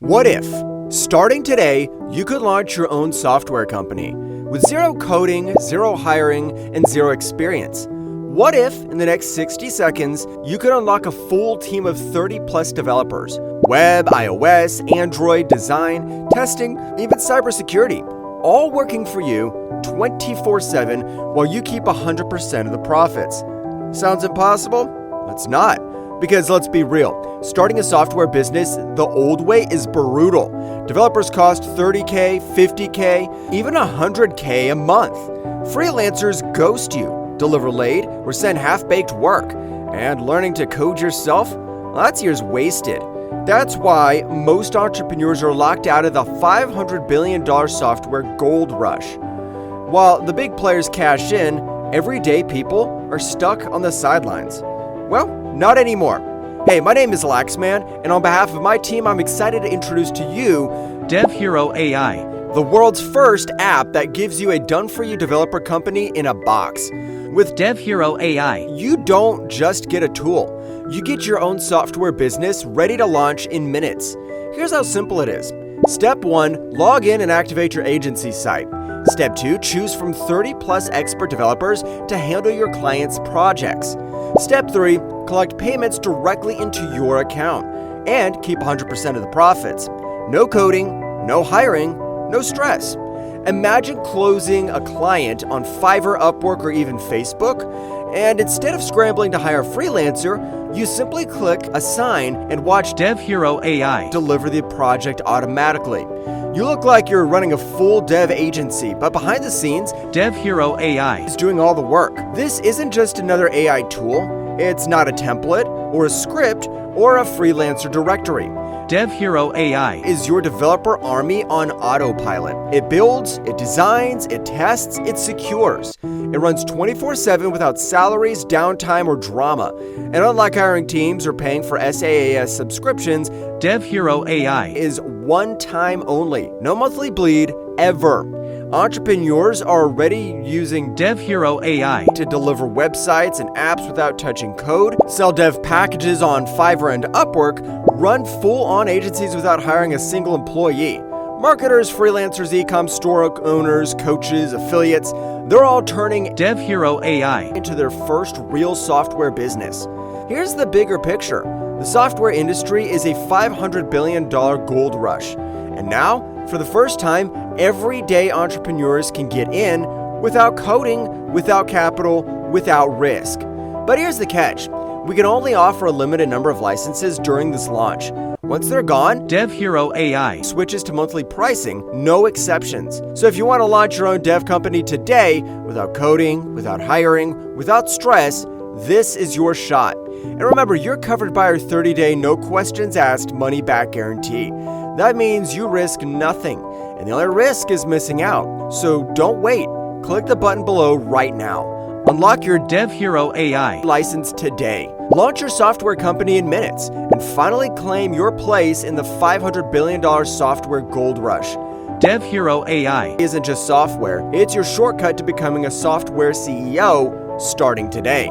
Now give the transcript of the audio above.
What if, starting today, you could launch your own software company with zero coding, zero hiring, and zero experience? What if, in the next 60 seconds, you could unlock a full team of 30+ developers, web, iOS, Android, design, testing, even cybersecurity, all working for you 24/7 while you keep 100% of the profits? Sounds impossible? It's not. Because let's be real, starting a software business the old way is brutal. Developers cost $30K, $50K, even $100K a month. Freelancers ghost you, deliver late, or send half-baked work. And learning to code yourself? Well, that's years wasted. That's why most entrepreneurs are locked out of the $500 billion software gold rush. While the big players cash in, everyday people are stuck on the sidelines. Well, not anymore. Hey, my name is Laxman, and on behalf of my team, I'm excited to introduce to you DevHero AI, the world's first app that gives you a done-for-you developer company in a box. With DevHero AI, you don't just get a tool. You get your own software business ready to launch in minutes. Here's how simple it is. Step 1, log in and activate your agency site. Step 2, choose from 30+ expert developers to handle your clients' projects. Step 3, collect payments directly into your account and keep 100% of the profits. No coding, no hiring, no stress. Imagine closing a client on Fiverr, Upwork, or even Facebook, and instead of scrambling to hire a freelancer, you simply click Assign and watch DevHero AI deliver the project automatically. You look like you're running a full dev agency, but behind the scenes, DevHero AI is doing all the work. This isn't just another AI tool. It's not a template or a script or a freelancer directory. DevHero AI Is your developer army on autopilot. It builds, it designs, it tests, it secures. It runs 24/7 without salaries, downtime, or drama. And unlike hiring teams or paying for SaaS subscriptions, DevHero AI is one time only. No monthly bleed, ever. Entrepreneurs are already using DevHero AI to deliver websites and apps without touching code, sell dev packages on Fiverr and Upwork, run full-on agencies without hiring a single employee. Marketers, freelancers, e-com store owners, coaches, affiliates, they're all turning DevHero AI into their first real software business. Here's the bigger picture. The software industry is a $500 billion gold rush. And now, for the first time, everyday entrepreneurs can get in without coding, without capital, without risk. But here's the catch. We can only offer a limited number of licenses during this launch. Once they're gone, DevHero AI switches to monthly pricing, no exceptions. So if you want to launch your own dev company today, without coding, without hiring, without stress, this is your shot. And remember, you're covered by our 30-day, no questions asked, money-back guarantee. That means you risk nothing, and the only risk is missing out. So don't wait. Click the button below right now. Unlock your DevHero AI license today. Launch your software company in minutes, and finally claim your place in the $500 billion software gold rush. DevHero AI Isn't just software, it's your shortcut to becoming a software CEO starting today.